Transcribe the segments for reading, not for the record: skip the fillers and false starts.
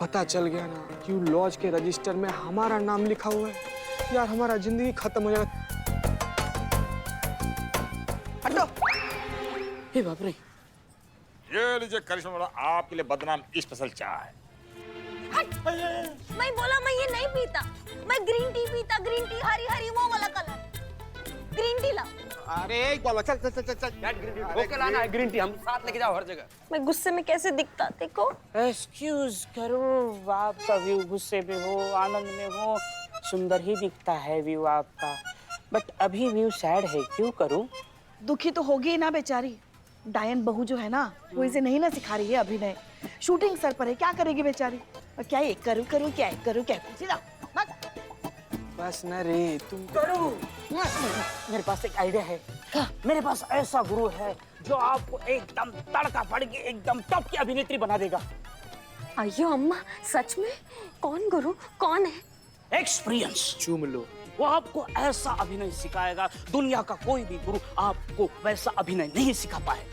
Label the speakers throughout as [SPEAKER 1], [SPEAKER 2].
[SPEAKER 1] पता चल गया ना कि लॉज के रजिस्टर में हमारा नाम लिखा हुआ है, यार हमारा जिंदगी खत्म हो जाएगा। हटो।
[SPEAKER 2] हे बाप रे।
[SPEAKER 3] ये लीजिए करिश्मा मैडम, आपके लिए बदनाम स्पेशल चाय।
[SPEAKER 4] मैं बोला मैं ये नहीं पीता, मैं ग्रीन टी पीता, ग्रीन टी हरी हरी वो वाला कलर, ग्रीन टी ला।
[SPEAKER 3] अरे बोलो चल चल चल चल ग्रीन टी
[SPEAKER 2] ओके लाना है ग्रीन टी, हम साथ लेके जाओ हर जगह।
[SPEAKER 4] मैं गुस्से में कैसे दिखता देखो।
[SPEAKER 2] एक्सक्यूज करो, आपका व्यू गुस्से में हो आनंद में हो सुंदर ही दिखता है व्यू आपका, बट अभी व्यू सैड है, क्यों करूं?
[SPEAKER 5] दुखी तो होगी ना बेचारी। डायन बहू जो है ना वो इसे नहीं ना सिखा रही है अभिनय। शूटिंग सर पर है, क्या करेगी बेचारी। और क्या ये करूं क्या सीधा
[SPEAKER 1] बस न रे तुम
[SPEAKER 2] करूं। मेरे पास एक आइडिया है। मेरे पास ऐसा गुरु है जो आपको एकदम तड़का फड़ के एकदम टॉप की अभिनेत्री बना देगा।
[SPEAKER 4] अयो अम्मा, सच में? कौन गुरु, कौन है?
[SPEAKER 2] एक्सपीरियंस।
[SPEAKER 1] चूम लो।
[SPEAKER 2] वो आपको ऐसा अभिनय सिखाएगा, दुनिया का कोई भी गुरु आपको वैसा अभिनय नहीं सिखा पाए।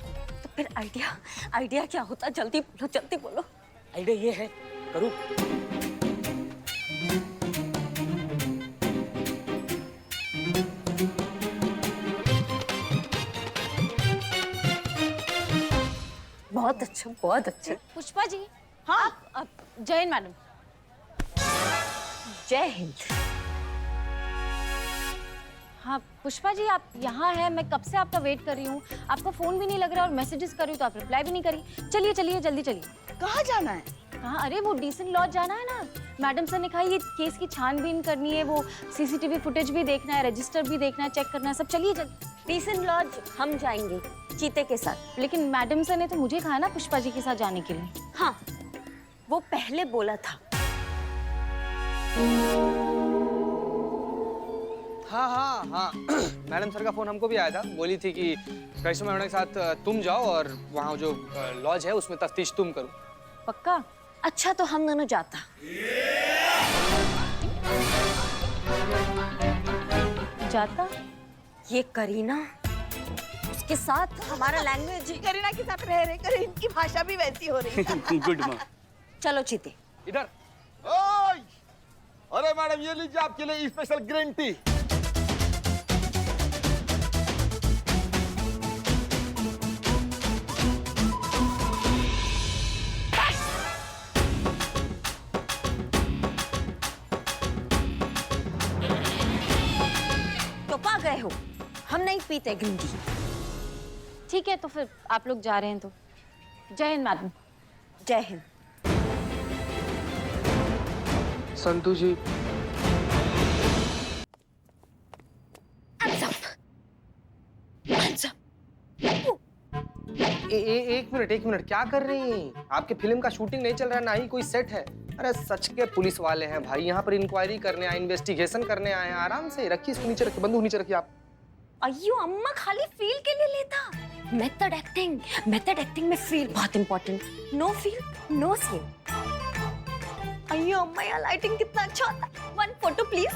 [SPEAKER 4] तो फिर आइडिया क्या होता? जल्दी बोलो।
[SPEAKER 2] आइडिया ये है, करूं?
[SPEAKER 4] बहुत अच्छा।
[SPEAKER 6] पुष्पा जी।
[SPEAKER 5] हाँ
[SPEAKER 6] आप जय हिंद मैडम।
[SPEAKER 4] जय हिंद।
[SPEAKER 6] हाँ पुष्पा जी, आप यहाँ हैं, मैं कब से आपका वेट कर रही हूँ। आपका फोन भी नहीं लग रहा और मैसेजेस कर रही हूँ तो आप रिप्लाई भी नहीं करी। चलिए जल्दी चलिए।
[SPEAKER 5] कहाँ जाना है?
[SPEAKER 6] कहाँ? अरे वो डिसेंट लॉज जाना है ना। मैडम सर ने कहा ये केस की छानबीन करनी है, वो सीसीटीवी फुटेज भी देखना है, रजिस्टर भी देखना है, चेक करना है, सब चलिए जल्दी।
[SPEAKER 4] डिसेंट लॉज हम जाएंगे चीते के साथ।
[SPEAKER 6] लेकिन मैडम सर ने तो मुझे कहा ना पुष्पा जी के साथ जाने के लिए।
[SPEAKER 4] हाँ, वो पहले बोला था।
[SPEAKER 1] हाँ मैडम सर का फोन हमको भी आया था, बोली थी कि करिश्मा मैडम के साथ तुम जाओ और वहाँ जो लॉज है उसमें तफ्तीश तुम करो।
[SPEAKER 6] पक्का?
[SPEAKER 4] अच्छा तो हम दोनों जाता।
[SPEAKER 6] जाता?
[SPEAKER 4] ये करीना, उसके साथ हमारा लैंग्वेज।
[SPEAKER 5] करीना के साथ रह कर इनकी भाषा भी वैसी हो रही है।
[SPEAKER 2] गुड माँ।
[SPEAKER 4] चलो चीते।
[SPEAKER 1] इधर।
[SPEAKER 3] ओए! अरे मैडम ये लीजिए आपके लिए स्पेशल ग्रीन टी।
[SPEAKER 4] तो पा गए हो, हम नहीं पीते ग्रीन टी।
[SPEAKER 6] ठीक है तो फिर आप लोग जा रहे हैं तो जय हिंद मैडम।
[SPEAKER 4] जय हिंद।
[SPEAKER 1] संतू जी। एक मिनट क्या कर रही हैं? आपके फिल्म का शूटिंग नहीं चल रहा, ना ही कोई सेट है। अरे सच के पुलिस वाले हैं भाई, यहाँ पर इंक्वायरी करने आए, इन्वेस्टिगेशन करने आए हैं। आराम से रखिए, इसको नीचे रखिए, बंदूक नीचे रखिए आप।
[SPEAKER 4] अयो अम्मा, खाली फील के लिए लेता। मेथड एक्टिंग में फील बहुत important. No feel no scene. अयो अम्मा, यार लाइटिंग कितना अच्छा होता है। One photo please.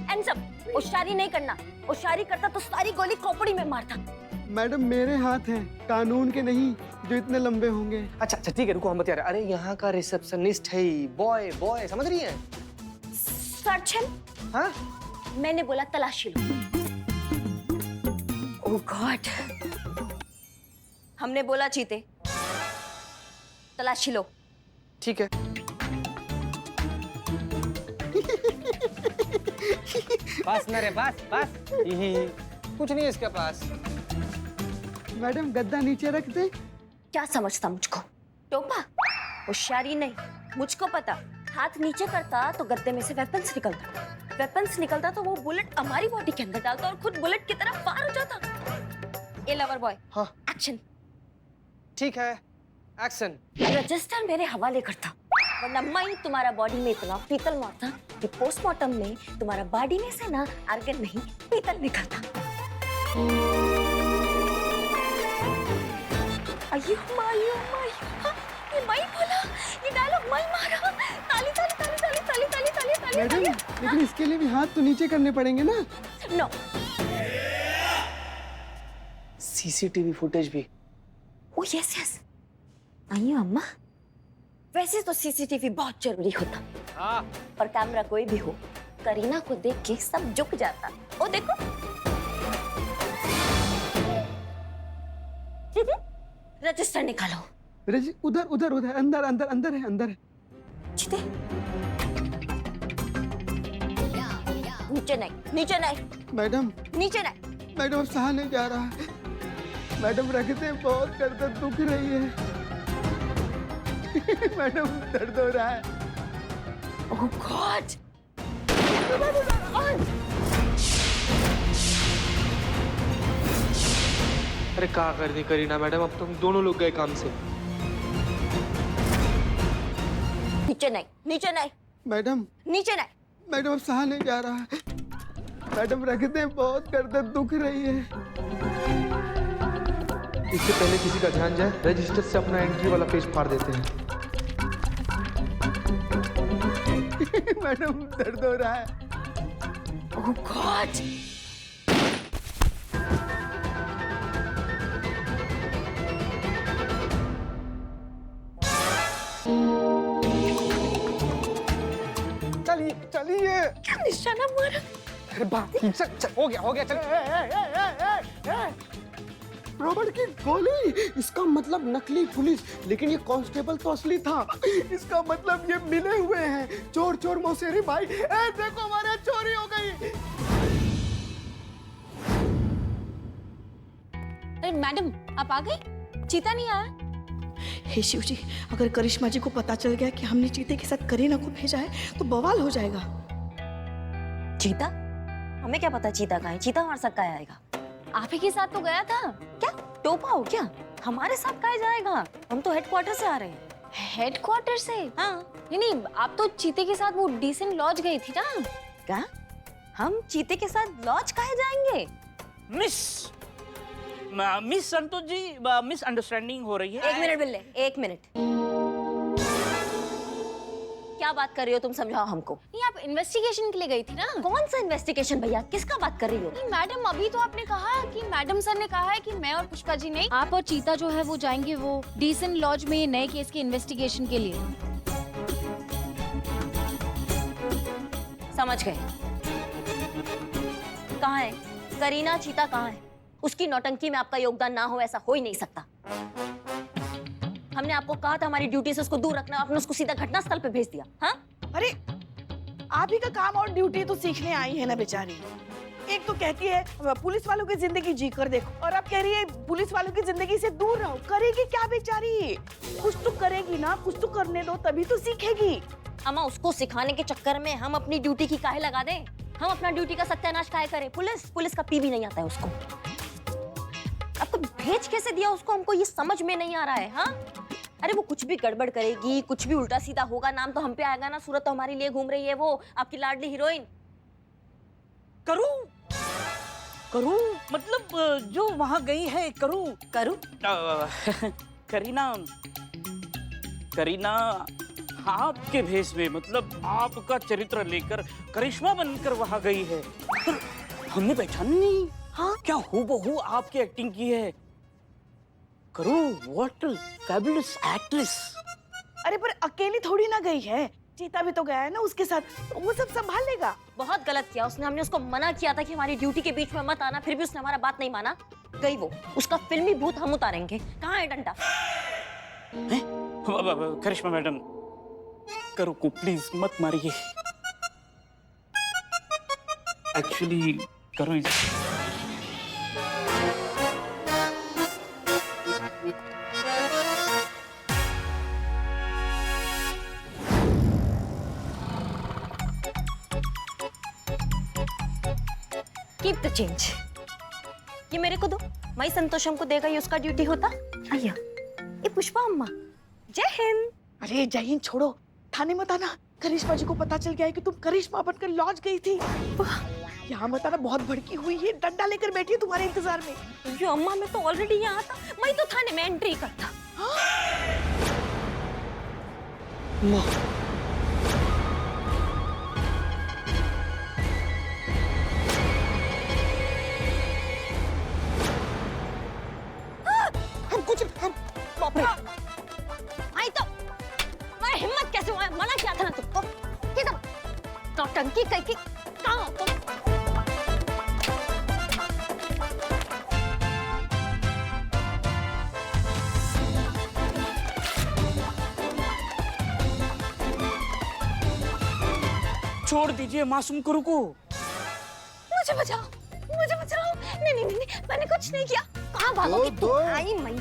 [SPEAKER 4] Hands up. होशियारी नहीं करना, होशियारी करता तो सारी गोली खोपड़ी में मारता।
[SPEAKER 1] मैडम मेरे हाथ हैं, कानून के नहीं जो इतने लंबे होंगे। अच्छा ठीक है, रुको हम बता रहे। अरे यहाँ का रिसेप्शनिस्ट है बॉय, समझ रही है?
[SPEAKER 4] सर्चन।
[SPEAKER 1] हाँ?
[SPEAKER 4] मैंने बोला तलाशी लो। ओह गॉड, हमने बोला चीते तलाशी लो।
[SPEAKER 1] ठीक है। बस न रे, बस। कुछ नहीं है इसके पास। मैडम गद्दा नीचे रख दे।
[SPEAKER 4] क्या समझता मुझको? टोपा? होशियारी नहीं, मुझको पता। हाथ नीचे करता तो गद्दे में से वेपन्स निकलता तो वो बुलेट हमारी बॉडी के अंदर डालता और खुद बुलेट की तरफ फायर हो जाता। ए लवर बॉय,
[SPEAKER 1] हाँ
[SPEAKER 4] एक्शन।
[SPEAKER 1] ठीक है, एक्शन।
[SPEAKER 4] रजिस्टर मेरे हवाले करता, वरना मैं तुम्हारा बॉडी में इतना पीतल मारता कि पोस्टमार्टम में तुम्हारा बॉडी में से ना आर्गन नहीं पीतल निकलता। अयो मायो, ये मैं बोला, ये डायलॉग मैं मारा। ताली।
[SPEAKER 1] मैडम लेकिन इसके लिए भी हाथ तो नीचे करने पड़ेंगे ना?
[SPEAKER 4] नो,
[SPEAKER 2] सीसीटीवी फुटेज भी।
[SPEAKER 4] ओ यस यस, आइए अम्मा। वैसे तो सीसीटीवी बहुत जरूरी होता, पर कैमरा कोई भी हो, करीना को देख के सब झुक जाता। ओ देखो रजिस्टर निकालो।
[SPEAKER 7] उधर उधर उधर, अंदर अंदर अंदर है, अंदर है।
[SPEAKER 4] जीते नीचे नहीं, नीचे नहीं,
[SPEAKER 7] मैडम
[SPEAKER 4] नीचे नहीं।
[SPEAKER 7] मैडम अब सहा नहीं जा रहा है। मैडम रखते बहुत गर्दन दुख रही है। मैडम दर्द हो रहा है।
[SPEAKER 4] ओह गॉड,
[SPEAKER 1] अरे क्या कर दी करीना मैडम, अब तुम दोनों लोग गए काम से।
[SPEAKER 4] नीचे नहीं, नीचे नहीं,
[SPEAKER 7] मैडम
[SPEAKER 4] नीचे नहीं।
[SPEAKER 7] मैडम अब सहा नहीं जा रहा है। मैडम रखते बहुत गर्दन दुख रही है।
[SPEAKER 1] इससे पहले किसी का ध्यान जाए, रजिस्टर से अपना एंट्री वाला पेज फाड़ देते हैं।
[SPEAKER 7] मैडम दर्द हो रहा है।
[SPEAKER 4] ओह गॉड,
[SPEAKER 1] चलिए चलिए।
[SPEAKER 4] क्या निशाना मारा।
[SPEAKER 1] अरे बाप, चल हो गया चल।
[SPEAKER 7] रॉबर्ट की गोली, इसका मतलब नकली पुलिस, लेकिन ये कांस्टेबल तो असली था। इसका मतलब ये मिले हुए हैं। चोर चोर मौसेरी भाई, ए देखो हमारे यहाँ चोरी हो गई।
[SPEAKER 6] अरे मैडम आप आ गई? चीता नहीं आया?
[SPEAKER 5] हे शिव जी, अगर करिश्मा जी को पता चल गया कि हमने चीते के साथ करीना को भेजा है तो बवाल हो जाएगा।
[SPEAKER 4] चीता? हमें क्या पता चीता कहाँ है? चीता हमारे साथ कहाँ आएगा?
[SPEAKER 6] आप ही के साथ तो गया था।
[SPEAKER 4] क्या टोपा हो क्या? हमारे साथ कहाँ जाएगा? हम तो हेडक्वार्टर से आ रहे हैं।
[SPEAKER 6] हेडक्वार्टर से?
[SPEAKER 4] हाँ।
[SPEAKER 6] नहीं, आप तो चीते के साथ वो डिसेंट लॉज गई थी ना।
[SPEAKER 4] क्या? हम चीते के साथ लॉज कहाँ जाएंगे?
[SPEAKER 2] Miss Santosh ji, miss understanding हो रही है।
[SPEAKER 4] एक मिनट बिल्ले, एक मिनट। क्या बात कर रही हो तुम? समझाओ हमको।
[SPEAKER 6] नहीं, आप इन्वेस्टिगेशन के लिए गई थी ना।
[SPEAKER 4] कौन सा इन्वेस्टिगेशन भैया? किसका बात कर रही हो?
[SPEAKER 6] नहीं मैडम, अभी तो आपने कहा कि मैडम सर ने कहा है कि मैं और पुष्पा जी नहीं, आप और चीता जो है वो जाएंगे वो डिसेंट लॉज में नए केस के इन्वेस्टिगेशन के लिए।
[SPEAKER 4] समझ गए। कहाँ है करीना? चीता कहाँ है? उसकी नौटंकी में आपका योगदान ना हो ऐसा हो ही नहीं सकता। हमने आपको कहा था हमारी ड्यूटी से उसको दूर रखना, आपने उसको सीधा घटनास्थल पे भेज दिया। हाँ?
[SPEAKER 5] अरे आप ही का काम और ड्यूटी तो सीखने आई है ना बेचारी। एक तो कहती है पुलिस वालों की जिंदगी जी कर देखो, और अब कह रही है पुलिस वालों की जिंदगी से दूर रहो। करेगी क्या बेचारी? कुछ तो करेगी ना, कुछ तो करने दो तभी तो सीखेगी।
[SPEAKER 4] अम्मा, उसको सिखाने के चक्कर में हम अपनी ड्यूटी की काहे लगा दें? हम अपना ड्यूटी का सत्यानाश काहे करें? पुलिस का पी भी नहीं आता है उसको। आपको भेज कैसे दिया उसको? हमको ये समझ में नहीं आ रहा है। हाँ, अरे वो कुछ भी गड़बड़ करेगी, कुछ भी उल्टा सीधा होगा, नाम तो हम पे आएगा ना। सूरत तो हमारे लिए घूम रही है, वो आपकी लाडली हीरोइन।
[SPEAKER 2] करूं मतलब जो वहां गई है करूं करीना आपके भेष में, मतलब आपका चरित्र लेकर करिश्मा बनकर वहां गई है। हमने पहचाना नहीं। हाँ, क्या हूबहू आपकी एक्टिंग की है। करूं, व्हाट फैबुलस एक्ट्रेस।
[SPEAKER 5] अरे पर अकेली थोड़ी ना गई है, चीता भी तो गया है ना उसके साथ, तो वो सब संभाल लेगा।
[SPEAKER 4] बहुत गलत किया उसने। हमने उसको मना किया था कि हमारी ड्यूटी के बीच में मत आना, फिर भी उसने हमारा बात नहीं माना। गई वो, उसका फिल्मी भूत हम उतारेंगे। कहाँ है डंडा?
[SPEAKER 2] करिश्मा मैडम, करो को प्लीज मत मारिए। एक्चुअली करो
[SPEAKER 4] कीप द चेंज। ये मेरे को दो, मैं संतोषम को देगा, ये उसका ड्यूटी होता। आइया, ये पुष्पा अम्मा, जय हिंद।
[SPEAKER 5] अरे जय हिंद छोड़ो, थाने मत आना। करिश्मा जी को पता चल गया है कि तुम करिश्मा बनकर लॉज गई थी। यहाँ मत आना, बहुत भड़की हुई है, डंडा लेकर बैठी है तुम्हारे इंतजार में।
[SPEAKER 4] जो अम्मा, मैं तो ऑलरेडी यहाँ था, मैं तो थाने में एंट्री करता। नौटंकी कहीं की कहाँ हो तुम?
[SPEAKER 2] छोड़ दीजिए मासूम गुरु को।
[SPEAKER 4] मुझे बचाओ, मुझे बचाओ। नहीं नहीं नहीं, मैंने कुछ नहीं किया। कहाँ भागोगी? तुम्हारी मई,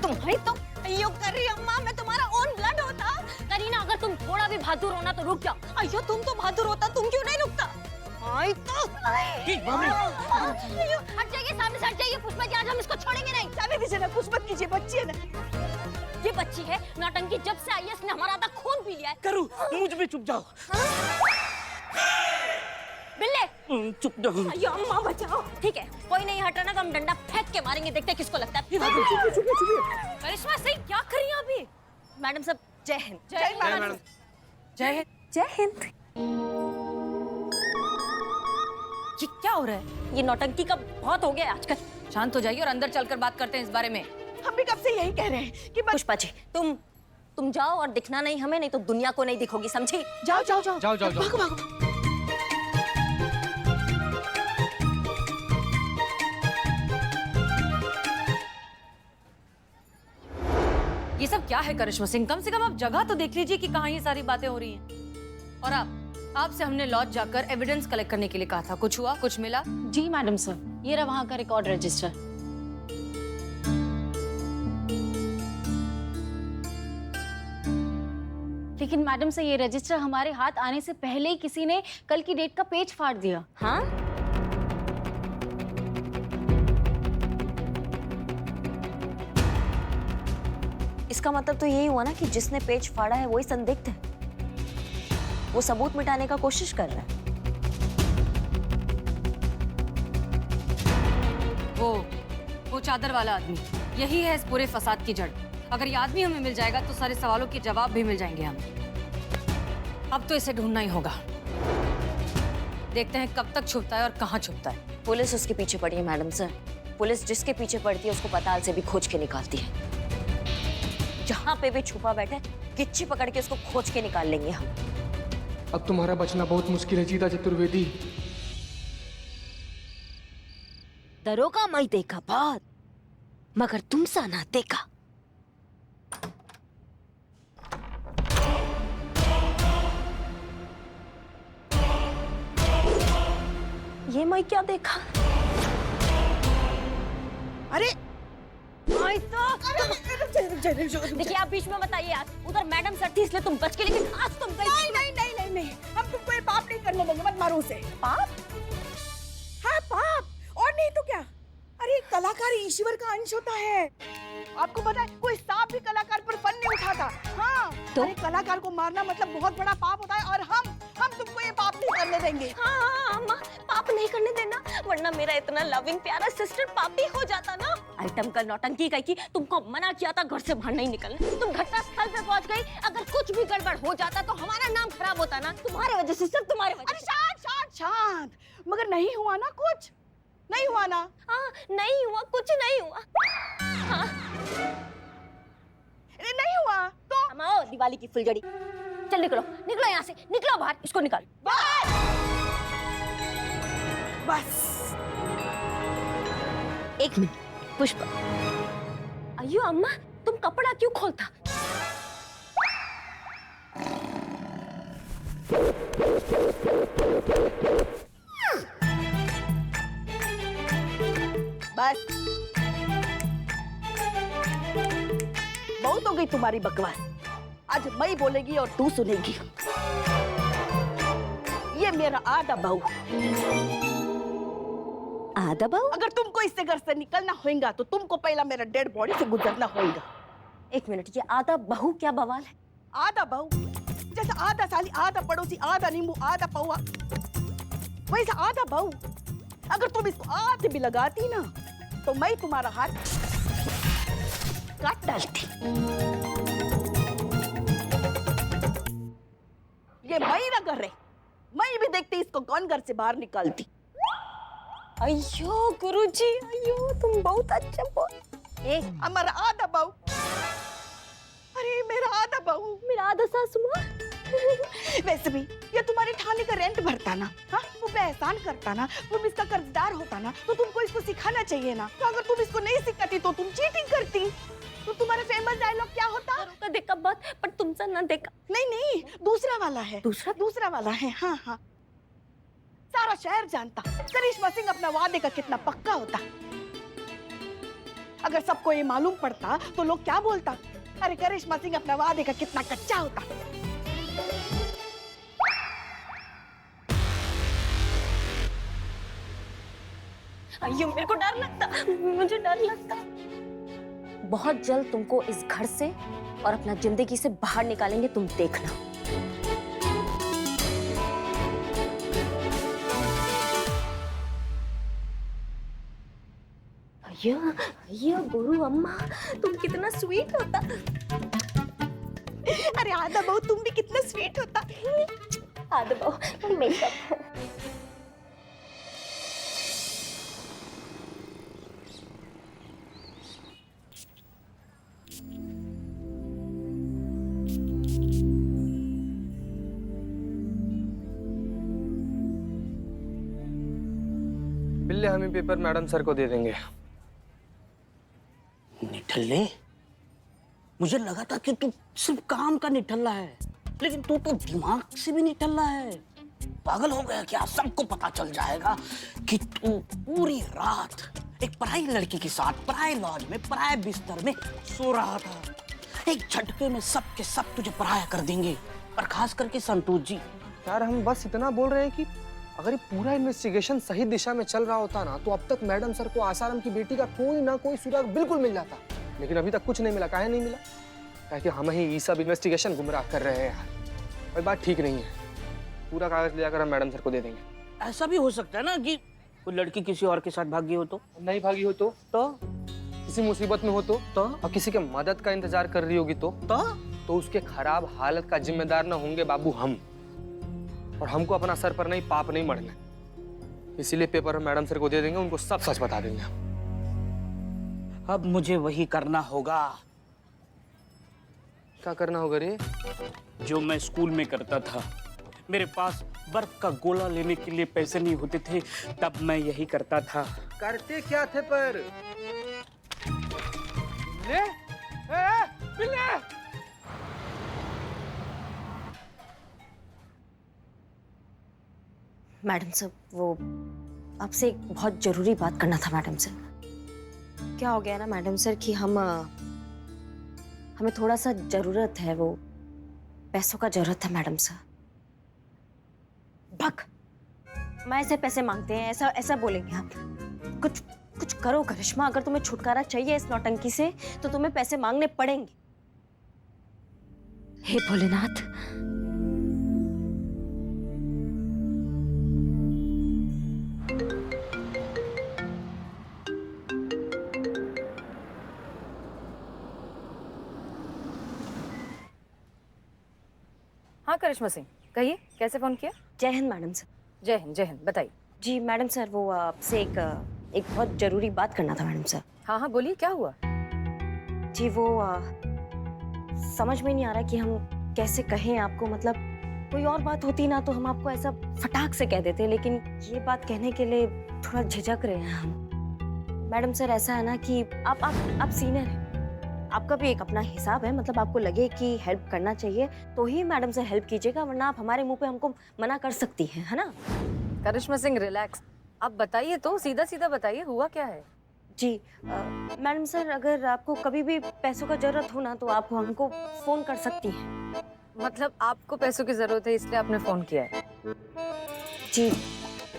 [SPEAKER 4] तुम्हारी तो अयो कर रही अम्मा, मैं तुम्हारा ओन ब्लड होता। करीना, अगर तुम थोड़ा भी बहादुर होना तो रुक जाओ। अयो तुम तो बहादुर होता, तुम क्यों नहीं रुकता? आई तो अयो, हट जाइए, सामने से हट जाइए। पुष्पा जी, आज हम इसको छोड़ेंगे नहीं।
[SPEAKER 5] जाने दीजिए ना, कुछ मत कीजिए, बच्ची है ना।
[SPEAKER 4] ये बच्ची है नौटंकी, जब से आई है इसने हमारा आधा खून पी लिया है।
[SPEAKER 2] करू, मुझ में चुप जाओ।
[SPEAKER 4] बिल्ले,
[SPEAKER 2] चुप जाओ।
[SPEAKER 4] अयो अम्मा बचाओ। ठीक है, कोई नहीं हट रहा ना तो हम डंडा फेंक के मारेंगे, देखते हैं किसको लगता है। करिश्मा सिंह, क्या कर रही हैं अभी? मैडम साहब, जय हिंद।
[SPEAKER 5] जय मैडम।
[SPEAKER 6] जय हिंद।
[SPEAKER 4] जय हिंद।
[SPEAKER 6] ये क्या हो रहा है?
[SPEAKER 4] ये नौटंकी का बहुत हो गया है आजकल।
[SPEAKER 6] शांत हो जाइए और अंदर चलकर बात करते हैं इस बारे में।
[SPEAKER 5] हम भी कब से यही कह रहे हैं कि बस
[SPEAKER 4] पुष्पा जी, तुम जाओ और दिखना नहीं हमें, नहीं तो दुनिया को नहीं दिखोगी, समझी?
[SPEAKER 5] जाओ जाओ जाओ
[SPEAKER 1] जाओ, जाओ, जाओ।
[SPEAKER 5] भागो भागो।
[SPEAKER 6] ये सब क्या है करिश्मा सिंह? कम से कम आप जगह तो देख लीजिए कि कहाँ ये सारी बातें हो रही हैं। और आपसे हमने लॉज जाकर एविडेंस कलेक्ट करने के लिए कहा था। कुछ हुआ, कुछ मिला?
[SPEAKER 8] जी मैडम सर, ये रहा वहाँ का रिकॉर्ड रजिस्टर। लेकिन मैडम से ये रजिस्टर हमारे हाथ आने से पहले ही किसी ने कल की डेट का पेज फाड़ दिया।
[SPEAKER 4] हाँ, इसका मतलब तो यही हुआ ना कि जिसने पेज फाड़ा है वही संदिग्ध है। वो सबूत मिटाने का कोशिश कर रहा है।
[SPEAKER 6] वो चादर वाला आदमी, यही है इस पूरे फसाद की जड़। अगर ये आदमी हमें मिल जाएगा तो सारे सवालों के जवाब भी मिल जाएंगे हमें। अब तो इसे ढूंढना ही होगा। देखते हैं कब तक छुपता है और कहाँ छुपता है।
[SPEAKER 4] पुलिस उसके पीछे पड़ी है मैडम सर। पुलिस जिसके पीछे पड़ती है उसको पताल से भी खोज के निकालती है। जहाँ पे भी छुपा बैठे गिच्ची पकड़ के उसको खोज के निकाल लेंगे हम।
[SPEAKER 7] अब तुम्हारा बचना बहुत मुश्किल है जीता चतुर्वेदी।
[SPEAKER 4] दरोगा मैं देखा बहुत, मगर तुम सा ना देखा। ये मैं क्या देखा?
[SPEAKER 5] अरे
[SPEAKER 4] आई तो देखिए, आप बीच में बताइए यार। उधर मैडम सर थी इसलिए तुम बच के, लेकिन आज तुम गई।
[SPEAKER 5] नहीं नहीं नहीं नहीं नहीं, हम तुमको ये पाप नहीं करने देंगे, मत मारो उसे।
[SPEAKER 4] पाप?
[SPEAKER 5] हाँ पाप, और नहीं तो क्या। अरे कलाकार ईश्वर का अंश होता है। आपको पता है कोई सांप भी कलाकार पर फन नहीं उठाता। हाँ
[SPEAKER 4] तो?
[SPEAKER 5] अरे कलाकार को मारना मतलब बहुत बड़ा पाप होता है, और हम तुमको ये पाप नहीं करने देंगे।
[SPEAKER 4] हाँ अम्मा, पाप नहीं करने देना, वरना मेरा इतना लविंग प्यारा सिस्टर पापी हो जाता ना। आइटम का नौटंकी कही कि तुमको मना किया था घर से बाहर नहीं निकलना। तुम घटना स्थल पे पहुंच गई। अगर कुछ भी गड़बड़ हो जाता तो हमारा नाम खराब होता ना। तुम्हारे वजह से, सिर्फ तुम्हारे वजह
[SPEAKER 5] अरे शांत शांत शांत, मगर नहीं हुआ ना, कुछ नहीं हुआ ना।
[SPEAKER 4] हाँ, नहीं हुआ, कुछ नहीं हुआ। हाँ,
[SPEAKER 5] अरे नहीं हुआ तो
[SPEAKER 4] आओ दिवाली की फुलझड़ी। चल निकलो, निकलो यहाँ से, निकलो बाहर, इसको निकाल।
[SPEAKER 5] बस
[SPEAKER 4] एक मिनट पुष्पा। अयो अम्मा, तुम कपड़ा क्यों खोलता?
[SPEAKER 5] बस बहुत हो गई तुम्हारी बकवास। आज मैं बोलेगी और तू सुनेगी। ये मेरा आधा बहू।
[SPEAKER 4] आधा बहू?
[SPEAKER 5] अगर तुमको इससे घर से निकलना होगा तो तुमको पहला मेरा डेड बॉडी से गुजरना होगा।
[SPEAKER 4] एक मिनट, ये आधा बहू क्या बवाल है?
[SPEAKER 5] आधा बहू जैसा आधा साली, आधा पड़ोसी, आधा नींबू, आधा पौआ, वैसा आधा बहू। अगर तुम इसको हाथ भी लगाती ना तो मैं तुम्हारा हाथ काट डालती। ये मैं ना कर रहे, मैं भी देखती इसको कौन घर से बाहर निकालती।
[SPEAKER 4] अयो गुरुजी, अयो तुम बहुत अच्छा बोल। ए,
[SPEAKER 5] हमारा आधा बहू। अरे मेरा आधा बहू,
[SPEAKER 4] मेरा आधा सासू माँ।
[SPEAKER 5] वैसे भी ये तुम्हारी थाली का रेंट भरता ना, हाँ वो पे एहसान करता ना, तुम इसका कर्जदार होता ना, तो तुमको इसको सिखाना चाहिए ना। तो अगर तुम इसको नहीं सिखाती तो तुम चीटिंग करती। तो तुम्हारा फेमस डायलॉग क्या होता?
[SPEAKER 4] तो देखा बात, पर तुमसे ना देखा।
[SPEAKER 5] नहीं नहीं, दूसरा वाला है। दूसरा वाला है, हाँ हाँ। सारा शहर जानता करिश्मा सिंह अपना वादे का कितना पक्का होता। अगर सबको ये मालूम पड़ता तो लोग क्या बोलता, अरे करिश्मा सिंह अपना वादे का कितना कच्चा होता।
[SPEAKER 4] अयो मेरे को डर लगता, मुझे डर लगता। बहुत जल्द तुमको इस घर से और अपना जिंदगी से बाहर निकालेंगे, तुम देखना। अयो अयो गुरु अम्मा, तुम कितना स्वीट होता।
[SPEAKER 5] अरे आधा बहू तुम भी कितना स्वीट होता।
[SPEAKER 4] आधा बहू मेकअप।
[SPEAKER 1] बिल्ले हम ही पेपर मैडम सर को दे देंगे।
[SPEAKER 2] निठल्ले, मुझे लगा था कि तू सिर्फ काम का निठल्ला है, लेकिन तू तो दिमाग से भी निठल्ला है। पागल हो गया क्या? सबको पता चल जाएगा कि तू पूरी रात एक पराई लड़की के साथ पराए लॉज में पराए बिस्तर में सो रहा था। एक झटके में सब के सब तुझे पराया कर देंगे, और खास करके संतोष जी।
[SPEAKER 1] यार हम बस इतना बोल रहे हैं कि अगर ये पूरा इन्वेस्टिगेशन सही दिशा में चल रहा होता ना, तो अब तक मैडम सर को आसाराम की बेटी का कोई ना कोई सुराग बिल्कुल मिल जाता। लेकिन अभी तक कुछ नहीं मिला। काहे नहीं मिला? ताकि हम ही ये सब इन्वेस्टिगेशन गुमराह कर रहे हैं यार। और बात ठीक नहीं है। पूरा कागज ले जाकर हम मैडम सर को दे देंगे।
[SPEAKER 2] ऐसा भी हो सकता है ना कि कोई लड़की किसी और के साथ भागी हो तो
[SPEAKER 1] नहीं भागी हो तो किसी मुसीबत में हो तो और किसी के मदद का इंतजार कर रही होगी तो उसके खराब हालत का जिम्मेदार ना होंगे बाबू हम। और हमको अपना सर पर नहीं पाप नहीं मढ़ना, इसीलिए पेपर हम मैडम सर को दे देंगे, उनको सब सच बता देंगे।
[SPEAKER 2] अब मुझे वही करना होगा।
[SPEAKER 1] क्या करना होगा रे?
[SPEAKER 2] जो मैं स्कूल में करता था। मेरे पास बर्फ का गोला लेने के लिए पैसे नहीं होते थे, तब मैं यही करता था।
[SPEAKER 1] करते क्या थे पर? ले? बिल्ले!
[SPEAKER 4] मैडम सर, वो आपसे एक बहुत जरूरी बात करना था मैडम सर। क्या हो गया ना मैडम सर कि हमें थोड़ा सा जरूरत है, वो पैसों का जरूरत है मैडम सर। भग, मैं ऐसे पैसे मांगते हैं, ऐसा बोलेंगे आप? कुछ करो करिश्मा, अगर तुम्हें छुटकारा चाहिए इस नौटंकी से तो तुम्हें पैसे मांगने पड़ेंगे। हे भोलेनाथ।
[SPEAKER 6] हाँ करिश्मा सिंह, कहिए कैसे फोन किया?
[SPEAKER 4] जय हिंद मैडम सर।
[SPEAKER 6] जय हिंद, बताइए।
[SPEAKER 4] जी मैडम सर, वो आपसे एक बहुत जरूरी बात करना था मैडम सर।
[SPEAKER 6] हाँ बोलिए, क्या हुआ?
[SPEAKER 4] जी वो समझ में नहीं आ रहा कि हम कैसे कहें आपको। मतलब कोई और बात होती ना तो हम आपको ऐसा फटाक से कह देते, लेकिन ये बात कहने के लिए थोड़ा झिझक रहे हैं हम। मैडम सर ऐसा है ना कि आप सीनियर हैं, आपका भी एक अपना हिसाब है। मतलब आपको लगे कि हेल्प करना चाहिए तो ही मैडम से हेल्प कीजिएगा, वरना आप हमारे मुंह पे हमको मना कर सकती हैं, है ना?
[SPEAKER 6] करिश्मा सिंह रिलैक्स, आप बताइए तो, सीधा बताइए, हुआ क्या है?
[SPEAKER 4] जी मैडम सर, अगर आपको कभी भी पैसों का जरूरत हो ना तो आप हमको फोन कर सकती हैं।
[SPEAKER 6] मतलब आपको पैसों की जरूरत है इसलिए आपने फोन किया है?
[SPEAKER 4] जी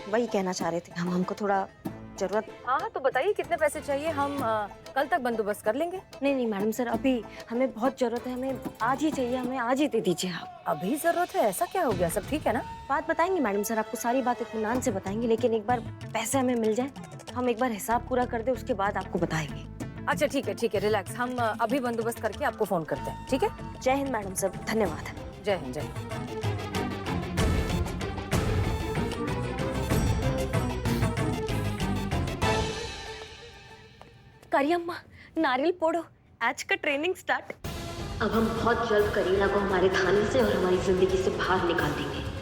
[SPEAKER 4] वही कहना चाह रहे थे हम, हमको थोड़ा जरूरत।
[SPEAKER 6] हाँ तो बताइए कितने पैसे चाहिए, हम कल तक बंदोबस्त कर लेंगे।
[SPEAKER 4] नहीं मैडम सर, अभी हमें बहुत जरूरत है, हमें आज ही चाहिए, हमें आज ही दे दीजिए आप।
[SPEAKER 6] अभी जरूरत है? ऐसा क्या हो गया? सब ठीक है ना?
[SPEAKER 4] बात बताएंगे मैडम सर, आपको सारी बात इत्मीनान से बताएंगे, लेकिन एक बार पैसे हमें मिल जाए, हम एक बार हिसाब पूरा कर दे, उसके बाद आपको बताएंगे।
[SPEAKER 6] अच्छा ठीक है रिलैक्स, हम अभी बंदोबस्त करके आपको फोन करते हैं, ठीक है?
[SPEAKER 4] जय हिंद मैडम सर, धन्यवाद।
[SPEAKER 6] जय हिंद।
[SPEAKER 4] करियम्मा, नारियल पोड़ो, आज का ट्रेनिंग स्टार्ट। अब हम बहुत जल्द करीना को हमारे थाने से और हमारी जिंदगी से बाहर निकाल देंगे।